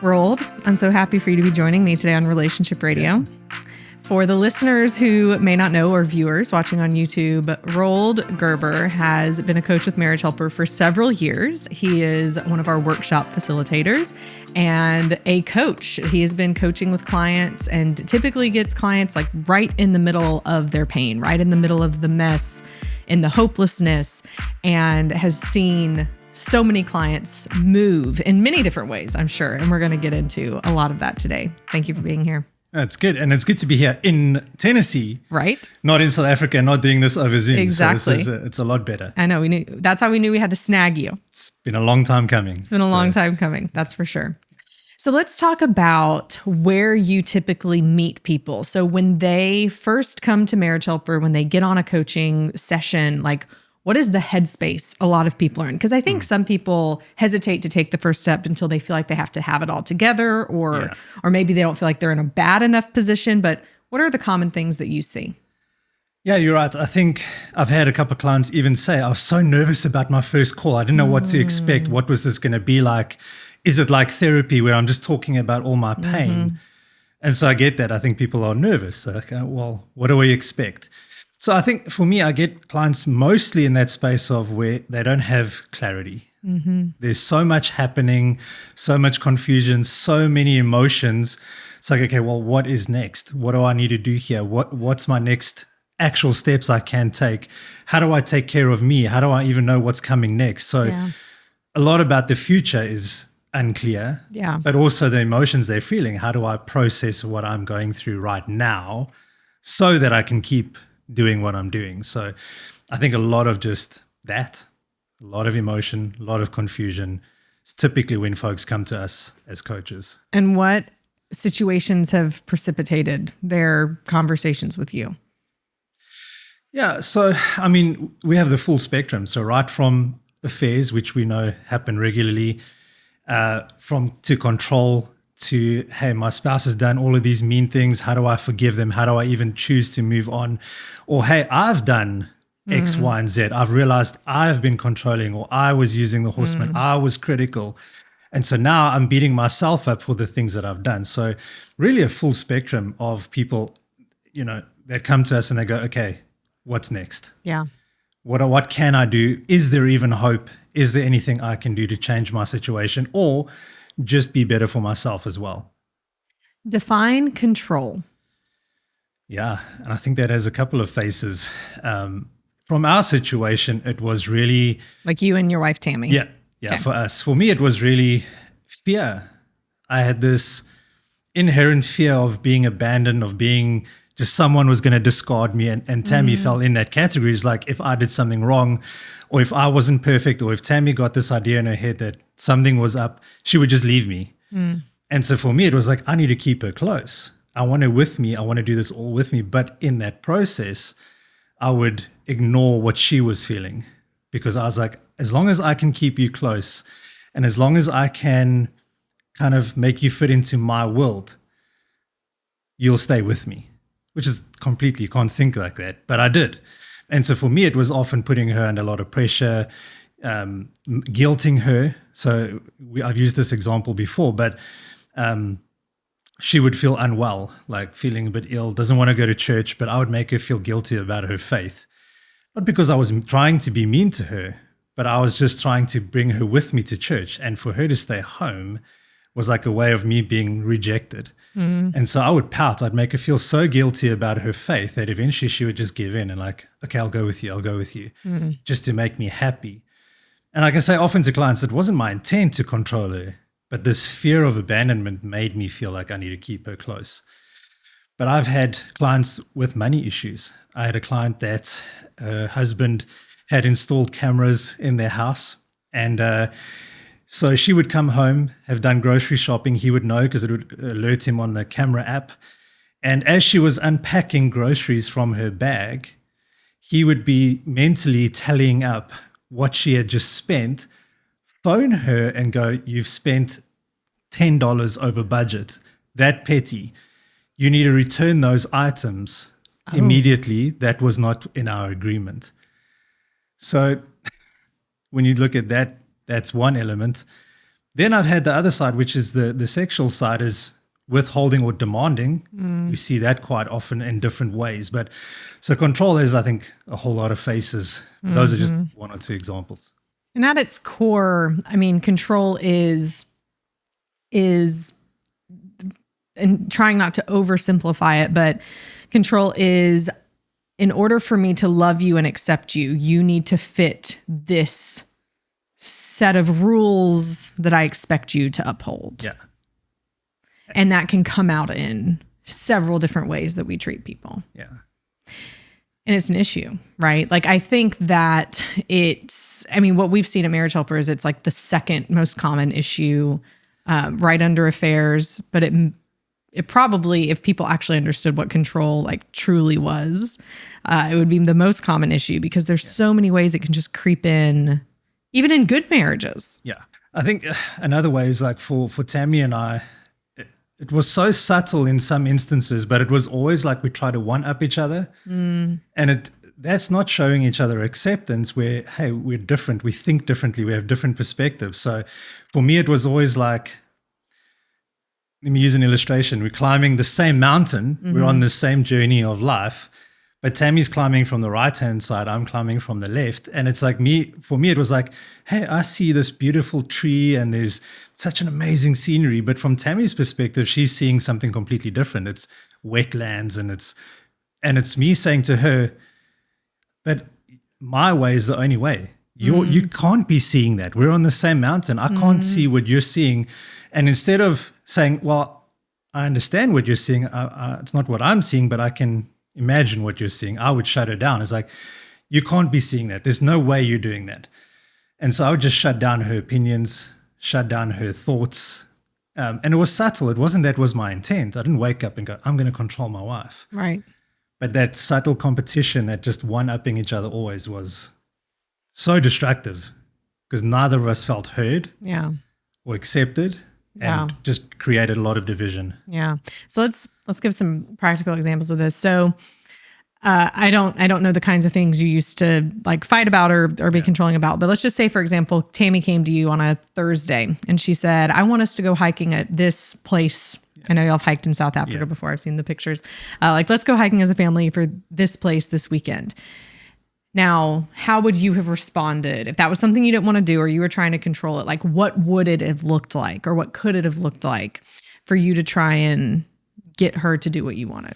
Roald, I'm so happy for you to be joining me today on Relationship Radio. For the listeners who may not know or viewers watching on YouTube, Roald Gerber has been a coach with Marriage Helper for several years. He is one of our workshop facilitators and a coach. He has been coaching with clients and typically gets clients like right in the middle of their pain, right in the middle of the mess, in the hopelessness, and has seen so many clients move in many different ways, I'm sure. And we're going to get into a lot of that today. Thank you for being here. That's good. And it's good to be here in Tennessee. Right. Not in South Africa, not doing this over Zoom. Exactly. So it's a lot better. I know. That's how we knew we had to snag you. It's been a long time coming. It's been a long time coming. That's for sure. So let's talk about where you typically meet people. So when they first come to Marriage Helper, when they get on a coaching session, like what is the headspace a lot of people are in? Because I think some people hesitate to take the first step until they feel like they have to have it all together, or maybe they don't feel like they're in a bad enough position. But what are the common things that you see? Yeah, you're right. I think I've had a couple of clients even say, I was so nervous about my first call. I didn't know what to expect. What was this going to be like? Is it like therapy where I'm just talking about all my pain? And so I get that. I think people are nervous. They're like, well, what do we expect? So I think for me, I get clients mostly in that space of where they don't have clarity. There's so much happening, so much confusion, so many emotions. It's like, okay, well, what is next? What do I need to do here? What's my next actual steps I can take? How do I take care of me? How do I even know what's coming next? So a lot about the future is unclear, but also the emotions they're feeling. How do I process what I'm going through right now so that I can keep doing what I'm doing? So I think a lot of just that, a lot of emotion, a lot of confusion. It's typically when folks come to us as coaches. And what situations have precipitated their conversations with you? Yeah, so I mean, we have the full spectrum. So right from affairs, which we know happen regularly, from to control, to, hey, my spouse has done all of these mean things. How do I forgive them? How do I even choose to move on? Or, hey, I've done X, Y, and Z. I've realized I've been controlling, or I was using the horseman. I was critical. And so now I'm beating myself up for the things that I've done. So really a full spectrum of people, that come to us and they go, okay, what's next? Yeah. What can I do? Is there even hope? Is there anything I can do to change my situation or just be better for myself as well? Define control. Yeah, and I think that has a couple of faces. From our situation, it was really... Like you and your wife, Tammy. Yeah, okay. For us. For me, it was really fear. I had this inherent fear of being abandoned, of being just someone was going to discard me. And Tammy fell in that category. It's like if I did something wrong, or if I wasn't perfect, or if Tammy got this idea in her head that something was up, she would just leave me. And so for me, it was like, I need to keep her close. I want her with me. I want to do this all with me. But in that process, I would ignore what she was feeling, because I was like, as long as I can keep you close and as long as I can kind of make you fit into my world, you'll stay with me, which is completely, you can't think like that. But I did. And so for me, it was often putting her under a lot of pressure, guilting her. So I've used this example before, but she would feel unwell, like feeling a bit ill, doesn't want to go to church, but I would make her feel guilty about her faith. Not because I was trying to be mean to her, but I was just trying to bring her with me to church. And for her to stay home was like a way of me being rejected. And so I would pout. I'd make her feel so guilty about her faith that eventually she would just give in and like, okay, I'll go with you, just to make me happy. And like I say often to clients, it wasn't my intent to control her, but this fear of abandonment made me feel like I need to keep her close. But I've had clients with money issues. I had a client that her husband had installed cameras in their house, and so she would come home, have done grocery shopping. He would know because it would alert him on the camera app. And as she was unpacking groceries from her bag, he would be mentally tallying up what she had just spent, phone her and go, you've spent $10 over budget. That petty. You need to return those items immediately. That was not in our agreement. So when you look at that, that's one element. Then I've had the other side, which is the sexual side, is withholding or demanding. We see that quite often in different ways. But so control is, I think, a whole lot of faces. Those are just one or two examples. And at its core, I mean, control is, and trying not to oversimplify it, but control is, in order for me to love you and accept you, you need to fit this set of rules that I expect you to uphold. Yeah. And that can come out in several different ways that we treat people. Yeah. And it's an issue, right? Like, I think that what we've seen at Marriage Helper is it's like the second most common issue, right under affairs. But it probably, if people actually understood what control like truly was, it would be the most common issue, because there's so many ways it can just creep in, even in good marriages. Yeah. I think another way is like for Tammy and I, it was so subtle in some instances, but it was always like we try to one-up each other. And that's not showing each other acceptance where, hey, we're different, we think differently, we have different perspectives. So for me, it was always like, let me use an illustration. We're climbing the same mountain. We're on the same journey of life, but Tammy's climbing from the right-hand side. I'm climbing from the left. And it's like for me, it was like, hey, I see this beautiful tree and there's such an amazing scenery. But from Tammy's perspective, she's seeing something completely different. It's wetlands and it's me saying to her, but my way is the only way. You can't be seeing that. We're on the same mountain. I can't see what you're seeing. And instead of saying, well, I understand what you're seeing. It's not what I'm seeing, but I can imagine what you're seeing, I would shut her down. It's like, you can't be seeing that. There's no way you're doing that. And so I would just shut down her opinions, shut down her thoughts. And it was subtle. It wasn't that was my intent. I didn't wake up and go, I'm going to control my wife. Right. But that subtle competition, that just one-upping each other always, was so destructive, because neither of us felt heard or accepted, and just created a lot of division. Yeah. So let's give some practical examples of this. So I don't know the kinds of things you used to like fight about or be controlling about, but let's just say, for example, Tammy came to you on a Thursday and she said, I want us to go hiking at this place. I know y'all have hiked in South Africa before. I've seen the pictures. Let's go hiking as a family for this place this weekend. Now, how would you have responded if that was something you didn't want to do or you were trying to control it? Like, what would it have looked like, or what could it have looked like for you to try and get her to do what you wanted?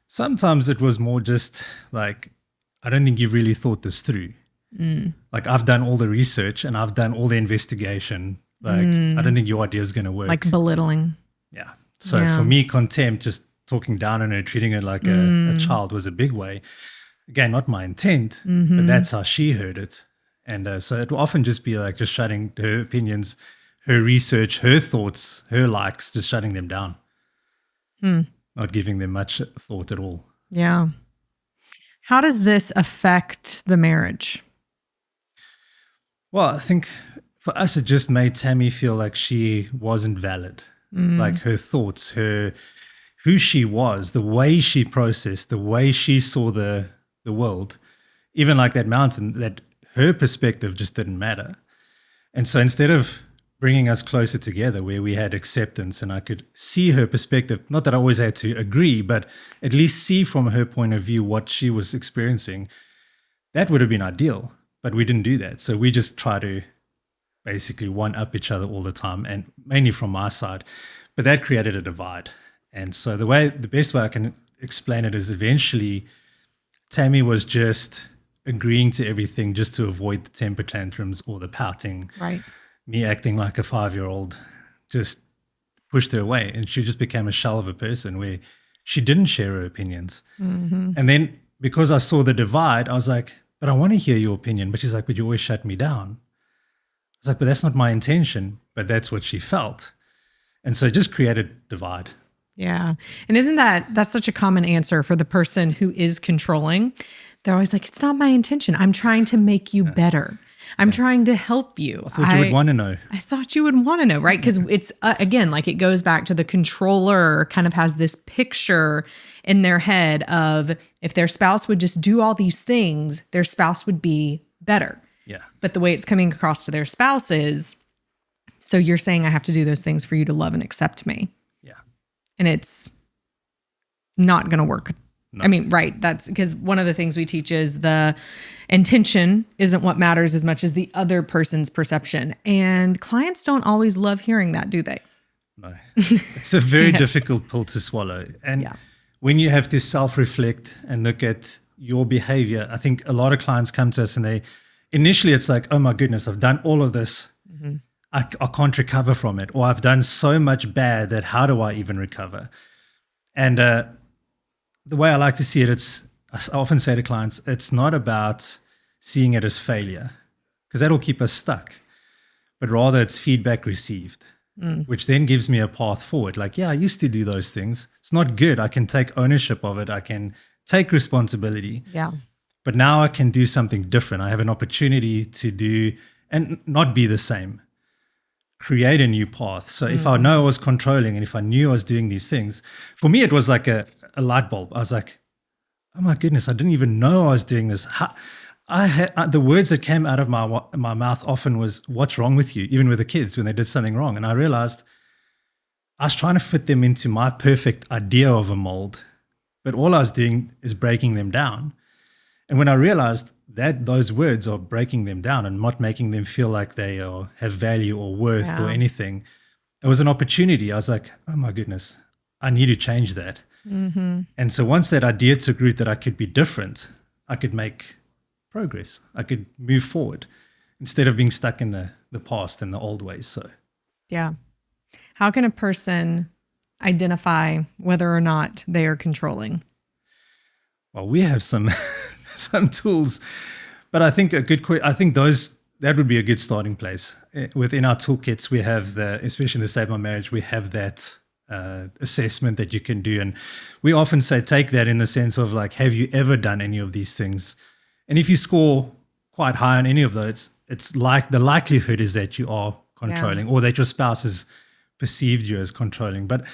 Sometimes it was more just like, I don't think you really thought this through. Like, I've done all the research and I've done all the investigation. Like, I don't think your idea is going to work. Like belittling. Yeah. So for me, contempt, just talking down on her, treating her like a child, was a big way. Again, not my intent, but that's how she heard it. And so it will often just be like just shutting her opinions, her research, her thoughts, her likes, just shutting them down. Not giving them much thought at all. Yeah. How does this affect the marriage? Well, I think for us, it just made Tammy feel like she wasn't valid. Like her thoughts, who she was, the way she processed, the way she saw the world, even like that mountain, that her perspective just didn't matter. And so instead of bringing us closer together where we had acceptance and I could see her perspective, not that I always had to agree, but at least see from her point of view what she was experiencing, that would have been ideal. But we didn't do that. So we just try to basically one-up each other all the time, and mainly from my side. But that created a divide. And so the best way I can explain it is eventually Tammy was just agreeing to everything just to avoid the temper tantrums or the pouting. Right. Me acting like a 5-year-old just pushed her away, and she just became a shell of a person where she didn't share her opinions. And then because I saw the divide, I was like, but I want to hear your opinion. But she's like, but you always shut me down. I was like, but that's not my intention, but that's what she felt. And so it just created divide. Yeah. And isn't that's such a common answer for the person who is controlling? They're always like, it's not my intention. I'm trying to make you better. I'm trying to help you. I thought you would want to know. I thought you would want to know, right? Because it's, again, like it goes back to the controller kind of has this picture in their head of if their spouse would just do all these things, their spouse would be better. Yeah. But the way it's coming across to their spouse is So you're saying I have to do those things for you to love and accept me. Yeah. And it's not going to work. No. I mean, right. That's because one of the things we teach is the intention isn't what matters as much as the other person's perception. And clients don't always love hearing that, do they? No. It's a very difficult pill to swallow. And when you have to self-reflect and look at your behavior, I think a lot of clients come to us and initially it's like, oh my goodness, I've done all of this. Mm-hmm. I can't recover from it. Or I've done so much bad that how do I even recover? And the way I like to see it, I often say to clients, it's not about seeing it as failure, because that'll keep us stuck, but rather it's feedback received, which then gives me a path forward. Like, yeah, I used to do those things. It's not good. I can take ownership of it. I can take responsibility. Yeah. But now I can do something different. I have an opportunity to do and not be the same. Create a new path. So if I know I was controlling and if I knew I was doing these things, for me, it was like a light bulb. I was like, oh my goodness, I didn't even know I was doing this. The words that came out of my mouth often was, what's wrong with you? Even with the kids when they did something wrong. And I realized I was trying to fit them into my perfect idea of a mold, but all I was doing is breaking them down. And when I realized that those words are breaking them down and not making them feel like they have value or worth or anything, it was an opportunity. I was like, oh my goodness, I need to change that. Mm-hmm. And so once that idea took root that I could be different, I could make progress. I could move forward instead of being stuck in the past and the old ways. So, yeah. How can a person identify whether or not they are controlling? Well, we have some tools, but I think that would be a good starting place. Within our toolkits, we have especially in the Save My Marriage, we have that assessment that you can do. And we often say, take that in the sense of like, have you ever done any of these things? And if you score quite high on any of those, it's like the likelihood is that you are controlling or that your spouse has perceived you as controlling. But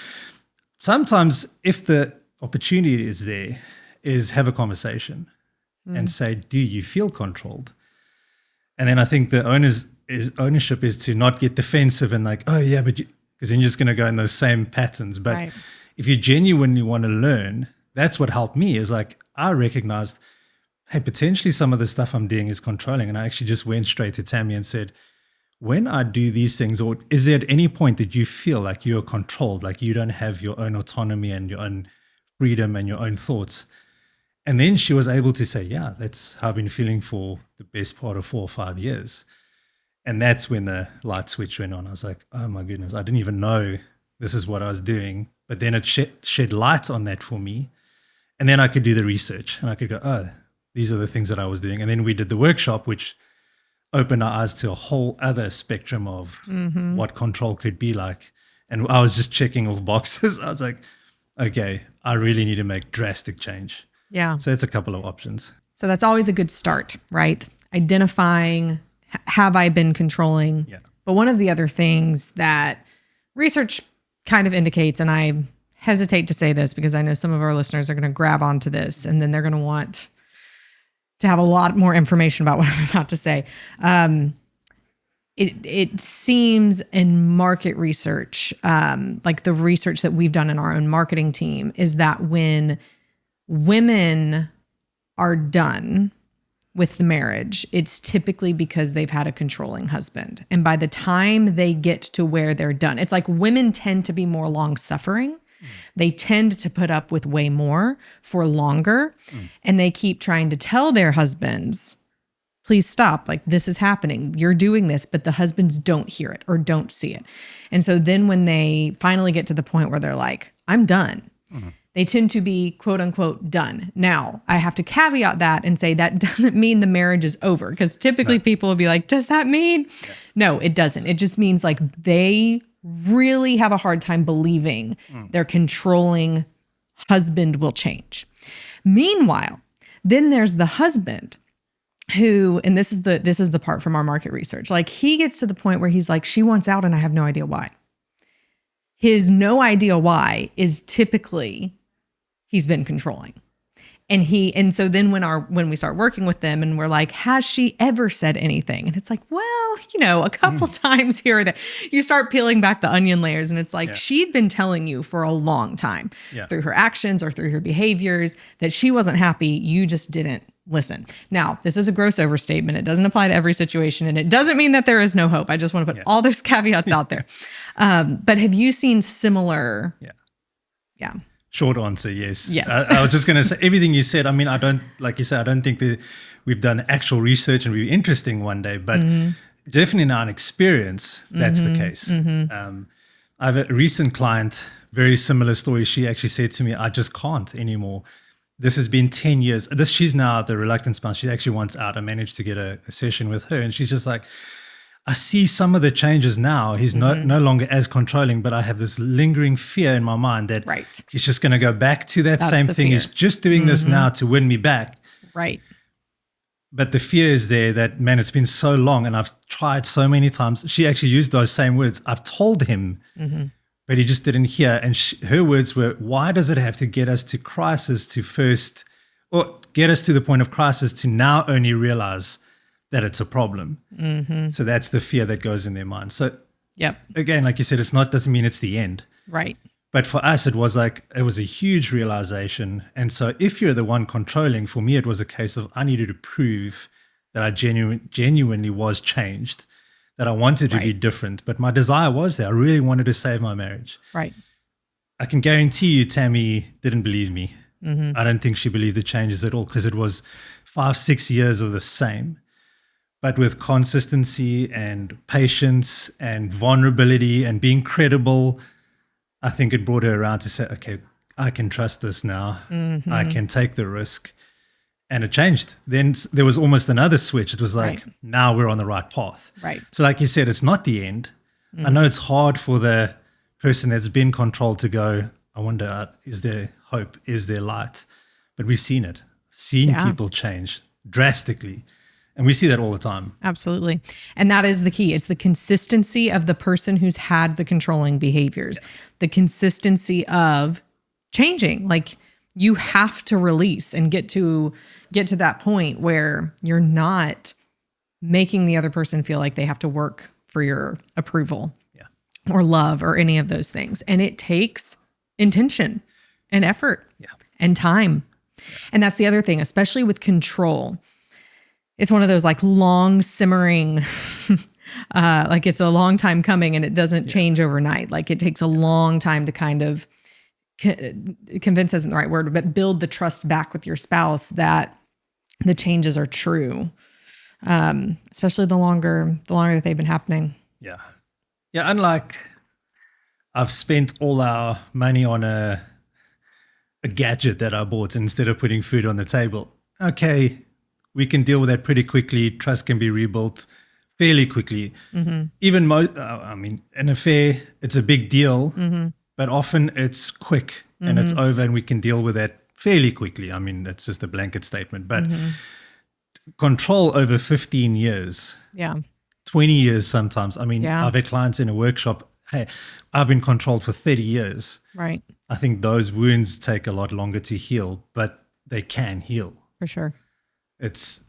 sometimes if the opportunity is there, is have a conversation and say, do you feel controlled? And then I think the ownership is to not get defensive and like, oh yeah, but because then you're just going to go in those same patterns. But if you genuinely want to learn, that's what helped me is like, I recognized, hey, potentially some of the stuff I'm doing is controlling. And I actually just went straight to Tammy and said, when I do these things, or is there at any point that you feel like you're controlled, like you don't have your own autonomy and your own freedom and your own thoughts? And then she was able to say, yeah, that's how I've been feeling for the best part of 4 or 5 years. And that's when the light switch went on. I was like, oh my goodness, I didn't even know this is what I was doing. But then it shed light on that for me. And then I could do the research and I could go, oh, these are the things that I was doing. And then we did the workshop, which opened our eyes to a whole other spectrum of what control could be like. And I was just checking off boxes. I was like, okay, I really need to make drastic change. Yeah. So it's a couple of options. So that's always a good start, right? Identifying, have I been controlling? Yeah. But one of the other things that research kind of indicates, and I hesitate to say this because I know some of our listeners are going to grab onto this and then they're going to want to have a lot more information about what I'm about to say. It seems in market research, like the research that we've done in our own marketing team, is that when women are done with the marriage, it's typically because they've had a controlling husband. And by the time they get to where they're done, it's like women tend to be more long-suffering. They tend to put up with way more for longer. And they keep trying to tell their husbands, please stop. Like, this is happening. You're doing this, but the husbands don't hear it or don't see it. And so then when they finally get to the point where they're like, I'm done, they tend to be quote unquote done. Now, I have to caveat that and say that doesn't mean the marriage is over, because typically people will be like, does that mean? Yeah. No, it doesn't. It just means like they really have a hard time believing their controlling husband will change. Meanwhile, then there's the husband who, and this is the part from our market research, like he gets to the point where he's like, she wants out and I have no idea why. His no idea why is typically he's been controlling. And so then when we start working with them and we're like, has she ever said anything? And it's like, well, a couple times here or there. You start peeling back the onion layers, and it's like she'd been telling you for a long time through her actions or through her behaviors that she wasn't happy. You just didn't listen. Now, this is a gross overstatement. It doesn't apply to every situation, and it doesn't mean that there is no hope. I just want to put all those caveats out there. But have you seen similar? Yeah. Short answer, yes. Yes. I was just going to say everything you said. I mean, I don't think that we've done actual research and it'll be interesting one day, but definitely in our experience, that's the case. I have a recent client, very similar story. She actually said to me, I just can't anymore. This has been 10 years. She's now the reluctant spouse. She actually wants out. I managed to get a session with her, and she's just like, I see some of the changes now. He's no longer as controlling, but I have this lingering fear in my mind that he's just going to go back to that same thing. He's just doing this now to win me back. Right. But the fear is there that, man, it's been so long and I've tried so many times. She actually used those same words. I've told him, but he just didn't hear. And her words were, why does it have to get us to crisis to first, or get us to the point of crisis to now only realize that it's a problem? So that's the fear that goes in their mind. So again, like you said, doesn't mean it's the end. Right. But for us, it was a huge realization. And so if you're the one controlling, for me, it was a case of I needed to prove that I genuinely was changed, that I wanted to be different. But my desire was there. I really wanted to save my marriage. Right. I can guarantee you Tammy didn't believe me. I don't think she believed the changes at all, because it was 5-6 years of the same. But with consistency and patience and vulnerability and being credible, I think it brought her around to say, okay, I can trust this now. I can take the risk. And it changed. Then there was almost another switch. It was like, now we're on the right path. Right. So like you said, it's not the end. I know it's hard for the person that's been controlled to go, I wonder, is there hope? Is there light? But we've seen it. Seen people change drastically. And we see that all the time. Absolutely. And that is the key. It's the consistency of the person who's had the controlling behaviors, the consistency of changing. Like, you have to release and get to that point where you're not making the other person feel like they have to work for your approval or love or any of those things. And it takes intention and effort and time. And that's the other thing, especially with control. It's one of those like long simmering, like it's a long time coming and it doesn't change overnight. Like it takes a long time to kind of convince isn't the right word, but build the trust back with your spouse that the changes are true. Especially the longer that they've been happening. Yeah. Yeah. Unlike I've spent all our money on a gadget that I bought instead of putting food on the table. Okay. We can deal with that pretty quickly. Trust can be rebuilt fairly quickly. Even an affair, it's a big deal, but often it's quick and it's over and we can deal with that fairly quickly. I mean, that's just a blanket statement, but control over 15 years, 20 years sometimes. I mean, I've had clients in a workshop, hey, I've been controlled for 30 years. Right. I think those wounds take a lot longer to heal, but they can heal. For sure.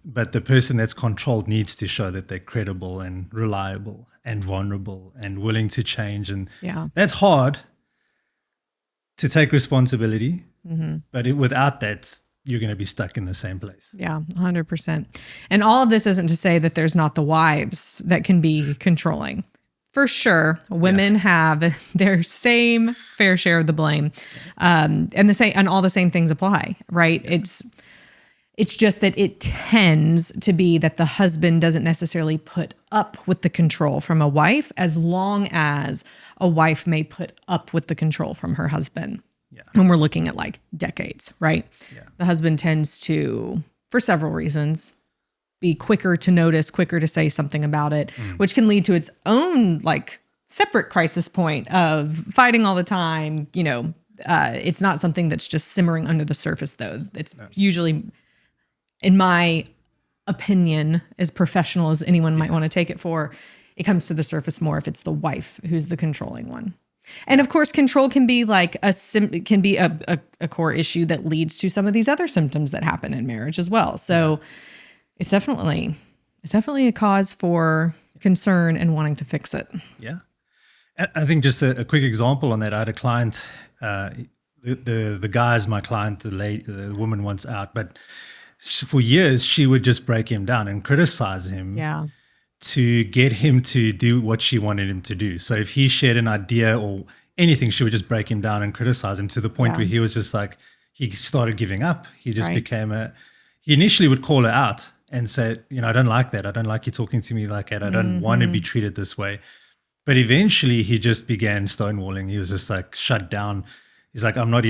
But the person that's controlled needs to show that they're credible and reliable and vulnerable and willing to change. And that's hard to take responsibility. But without that, you're going to be stuck in the same place. Yeah, 100%. And all of this isn't to say that there's not the wives that can be controlling. For sure, women have their same fair share of the blame, and all the same things apply, right? It's just that it tends to be that the husband doesn't necessarily put up with the control from a wife, as long as a wife may put up with the control from her husband. Yeah. When we're looking at like decades, right? Yeah. The husband tends to, for several reasons, be quicker to notice, quicker to say something about it, which can lead to its own like separate crisis point of fighting all the time. It's not something that's just simmering under the surface though. It's usually, in my opinion, as professional as anyone might want to take it for, it comes to the surface more if it's the wife who's the controlling one. And of course, control can be like a core issue that leads to some of these other symptoms that happen in marriage as well. So it's definitely a cause for concern and wanting to fix it. Yeah. And I think just a quick example on that. I had a client, the guy is my client, the woman wants out, but for years she would just break him down and criticize him. Yeah. To get him to do what she wanted him to do. So if he shared an idea or anything, she would just break him down and criticize him to the point where he was just like, he started giving up. He just became he initially would call her out and say, I don't like that. I don't like you talking to me like that. I don't want to be treated this way. But eventually he just began stonewalling. He was just like shut down. He's like, I'm not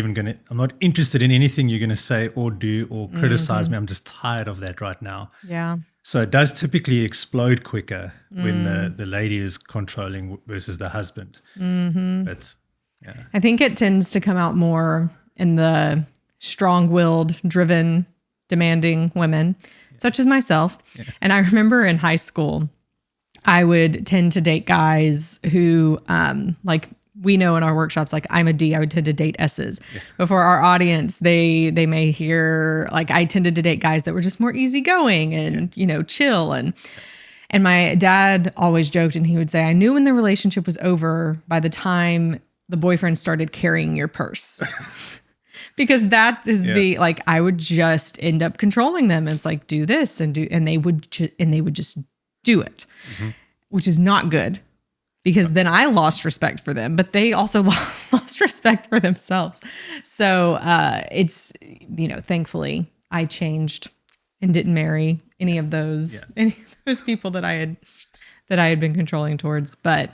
interested in anything you're going to say or do or criticize me. I'm just tired of that right now. Yeah. So it does typically explode quicker when the lady is controlling versus the husband. But yeah, I think it tends to come out more in the strong-willed, driven, demanding women, such as myself. Yeah. And I remember in high school, I would tend to date guys who, like we know in our workshops, like I'm a D, I would tend to date S's. Yeah. But for our audience, they may hear, like I tended to date guys that were just more easygoing and, chill. And my dad always joked and he would say, I knew when the relationship was over by the time the boyfriend started carrying your purse. Because that is I would just end up controlling them. It's like, do this and they would just do it, which is not good. Because then I lost respect for them, but they also lost respect for themselves. So it's, thankfully I changed and didn't marry any of those people that I had been controlling towards. But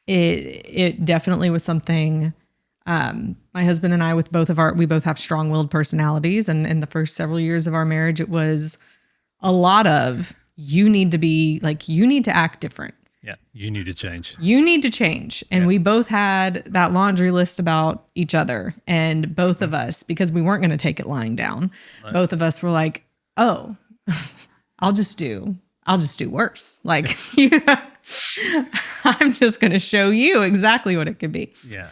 it definitely was something. My husband and I, we both have strong-willed personalities, and in the first several years of our marriage, it was a lot of you need to act different. Yeah, you need to change. You need to change. And we both had that laundry list about each other. And both of us, because we weren't going to take it lying down, both of us were like, oh, I'll just do worse. Like, I'm just going to show you exactly what it could be. Yeah.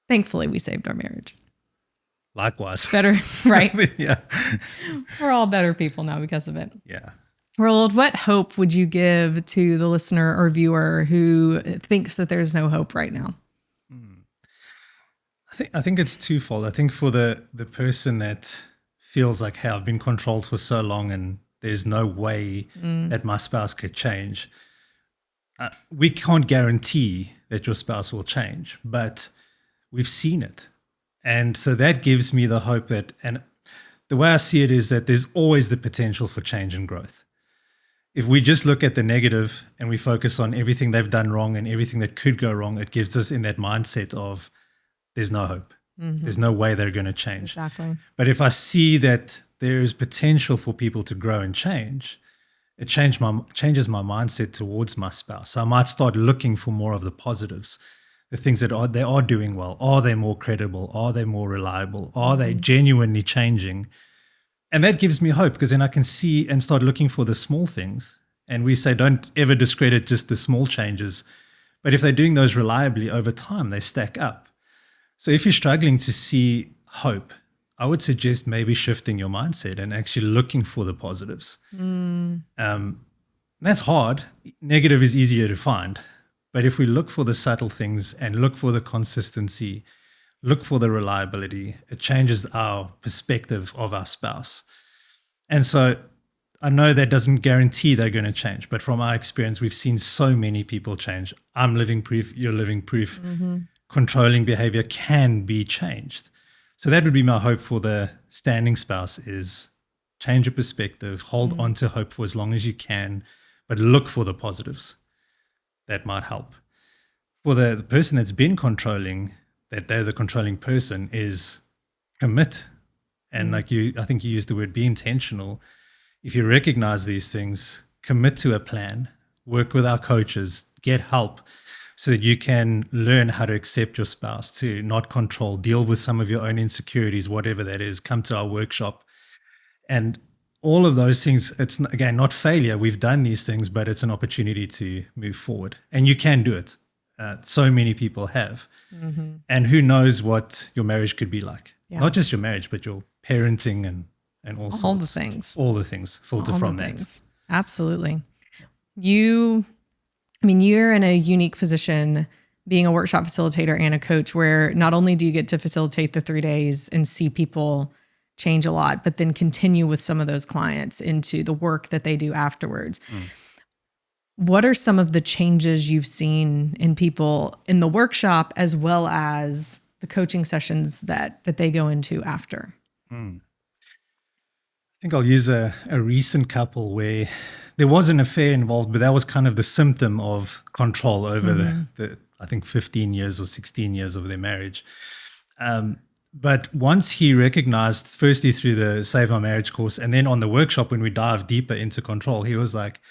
Thankfully, we saved our marriage. Likewise. Better, right? Yeah. We're all better people now because of it. Yeah. Roald, what hope would you give to the listener or viewer who thinks that there's no hope right now? I think it's twofold. I think for the person that feels like, hey, I've been controlled for so long and there's no way that my spouse could change. We can't guarantee that your spouse will change, but we've seen it. And so that gives me the hope that, and the way I see it is that there's always the potential for change and growth. If we just look at the negative and we focus on everything they've done wrong and everything that could go wrong, it gives us in that mindset of there's no hope. There's no way they're going to change. Exactly. But if I see that there is potential for people to grow and change, it changes my mindset towards my spouse. So I might start looking for more of the positives, the things that they are doing well. Are they more credible? Are they more reliable? Are they genuinely changing? And that gives me hope, because then I can see and start looking for the small things. And we say, don't ever discredit just the small changes. But if they're doing those reliably over time, they stack up. So if you're struggling to see hope, I would suggest maybe shifting your mindset and actually looking for the positives. That's hard. Negative is easier to find. But if we look for the subtle things and look for the consistency, look for the reliability, it changes our perspective of our spouse. And so I know that doesn't guarantee they're going to change, but from our experience, we've seen so many people change. I'm living proof, you're living proof. Controlling behavior can be changed. So that would be my hope for the standing spouse, is change your perspective, hold on to hope for as long as you can, but look for the positives. That might help. For the person that's been controlling, that they're the controlling person, is commit. And I think you used the word be intentional. If you recognize these things, commit to a plan, work with our coaches, get help so that you can learn how to accept your spouse, to not control, deal with some of your own insecurities, whatever that is. Come to our workshop. And all of those things, it's, again, not failure. We've done these things, but it's an opportunity to move forward. And you can do it. so many people have. And who knows what your marriage could be like. Yeah. Not just your marriage, but your parenting and all sorts. All the things. All the things filter from that. Things. Absolutely. You're in a unique position being a workshop facilitator and a coach where not only do you get to facilitate the 3 days and see people change a lot, but then continue with some of those clients into the work that they do afterwards. What are some of the changes you've seen in people in the workshop as well as the coaching sessions that they go into after? I think I'll use a recent couple where there was an affair involved, but that was kind of the symptom of control over the I think 15 years or 16 years of their marriage. But once he recognized, firstly through the Save Your Marriage course, and then on the workshop when we dive deeper into control, he was like,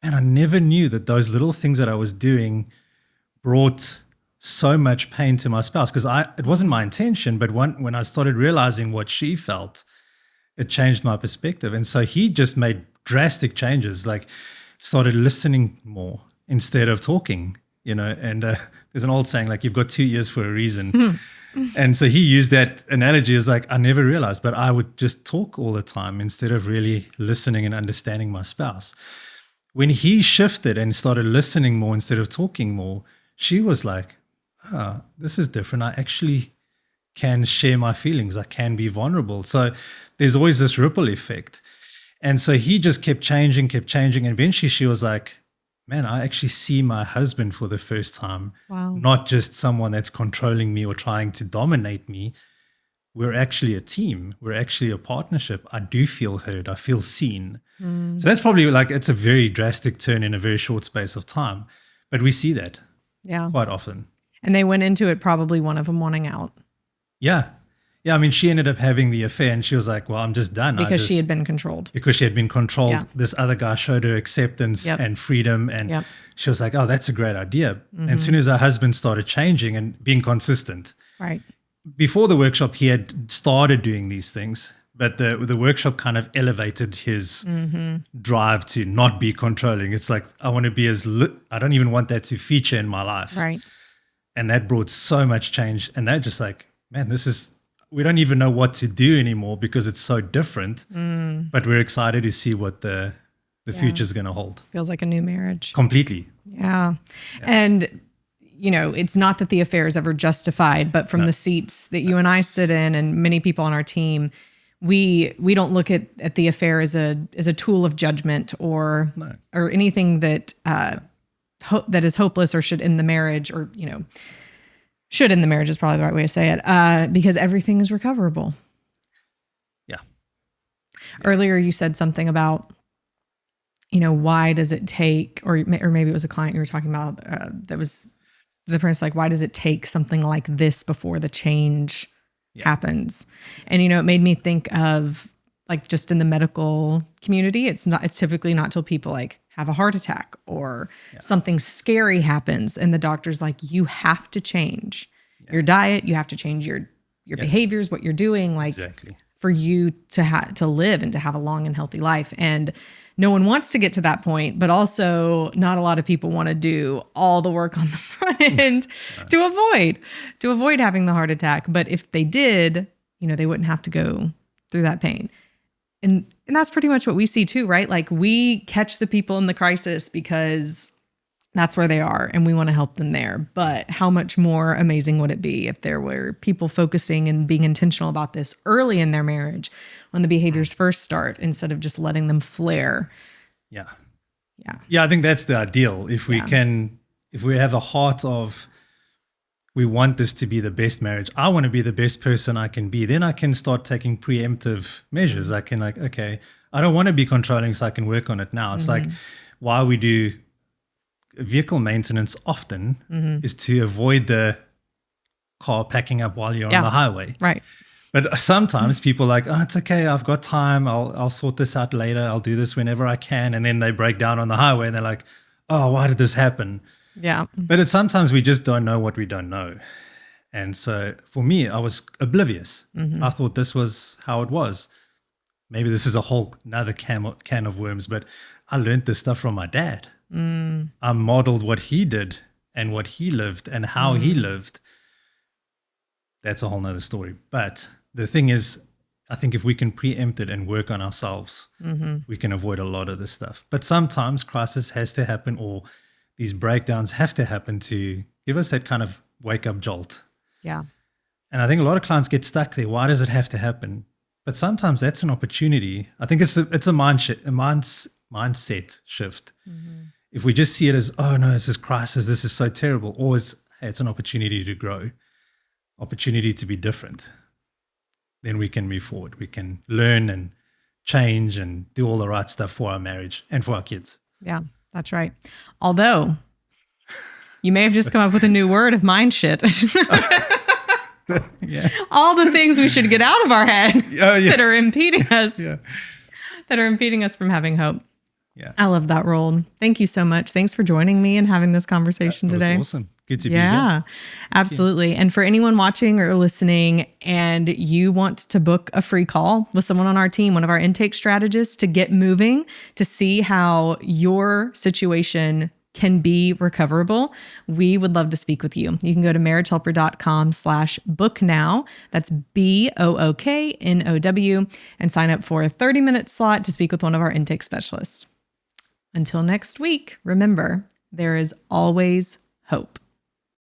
man, I never knew that those little things that I was doing brought so much pain to my spouse, because it wasn't my intention, but when I started realizing what she felt, it changed my perspective. And so he just made drastic changes, like started listening more instead of talking, and there's an old saying, like, you've got 2 ears for a reason. And so he used that analogy as like, I never realized, but I would just talk all the time instead of really listening and understanding my spouse. When he shifted and started listening more instead of talking more, she was like, this is different. I actually can share my feelings. I can be vulnerable. So there's always this ripple effect. And so he just kept changing. And eventually she was like, man, I actually see my husband for the first time. Wow. Not just someone that's controlling me or trying to dominate me. We're actually a team. We're actually a partnership. I do feel heard. I feel seen. So that's probably like, it's a very drastic turn in a very short space of time. But we see that quite often. And they went into it probably one of them wanting out. Yeah. I mean, she ended up having the affair and she was like, well, I'm just done. Because she had been controlled. Because she had been controlled. Yeah. This other guy showed her acceptance and freedom. And she was like, oh, that's a great idea. And as soon as her husband started changing and being consistent. Right. Before the workshop, he had started doing these things. But the workshop kind of elevated his drive to not be controlling. It's like, I want to be I don't even want that to feature in my life. Right. And that brought so much change. And they're just like, man, we don't even know what to do anymore because it's so different. But we're excited to see what the future is going to hold. Feels like a new marriage. Completely. Yeah. And, it's not that the affair is ever justified, but from the seats that you and I sit in and many people on our team, we don't look at the affair as a tool of judgment or anything that that is hopeless or should end the marriage, or should end the marriage is probably the right way to say it, because everything is recoverable. Yeah. Earlier you said something about why does it take, or maybe it was a client you were talking about that was the parents, like, why does it take something like this before the change happens? And it made me think of, like, just in the medical community, it's typically not till people like have a heart attack or something scary happens and the doctor's like, you have to change your diet, you have to change your behaviors, what you're doing, like for you to live and to have a long and healthy life. And no one wants to get to that point, but also not a lot of people want to do all the work on the front end to avoid having the heart attack. But if they did, they wouldn't have to go through that pain. And that's pretty much what we see too, right? Like, we catch the people in the crisis because that's where they are and we want to help them there. But how much more amazing would it be if there were people focusing and being intentional about this early in their marriage when the behaviors first start, instead of just letting them flare. Yeah, I think that's the ideal. If we have a heart of, we want this to be the best marriage, I want to be the best person I can be, then I can start taking preemptive measures. I can, like, okay, I don't want to be controlling, so I can work on it now. It's like why we do vehicle maintenance often is to avoid the car packing up while you're on the highway. Right. But sometimes people are like, oh, it's okay, I've got time, I'll sort this out later, I'll do this whenever I can. And then they break down on the highway and they're like, oh, why did this happen? Yeah. But sometimes we just don't know what we don't know. And so for me, I was oblivious. I thought this was how it was. Maybe this is another can of worms, but I learned this stuff from my dad. I modeled what he did, and what he lived and how he lived, that's a whole nother story. But the thing is, I think if we can preempt it and work on ourselves, we can avoid a lot of this stuff. But sometimes crisis has to happen, or these breakdowns have to happen to give us that kind of wake-up jolt. Yeah. And I think a lot of clients get stuck there. Why does it have to happen? But sometimes that's an opportunity. I think it's a mindset shift. If we just see it as, oh no, this is crisis, this is so terrible, or it's, hey, it's an opportunity to grow, opportunity to be different, then we can move forward. We can learn and change and do all the right stuff for our marriage and for our kids. Yeah, that's right. Although you may have just come up with a new word of mind shit. Yeah. All the things we should get out of our head that are impeding us, that are impeding us from having hope. Yeah. I love that, Roald. Thank you so much. Thanks for joining me and having this conversation today. That was awesome. Good to be Yeah, here. absolutely. And for anyone watching or listening and you want to book a free call with someone on our team, one of our intake strategists, to get moving, to see how your situation can be recoverable, we would love to speak with you. You can go to marriagehelper.com/book now. That's BOOKNOW, and sign up for a 30-minute slot to speak with one of our intake specialists. Until next week, remember, there is always hope.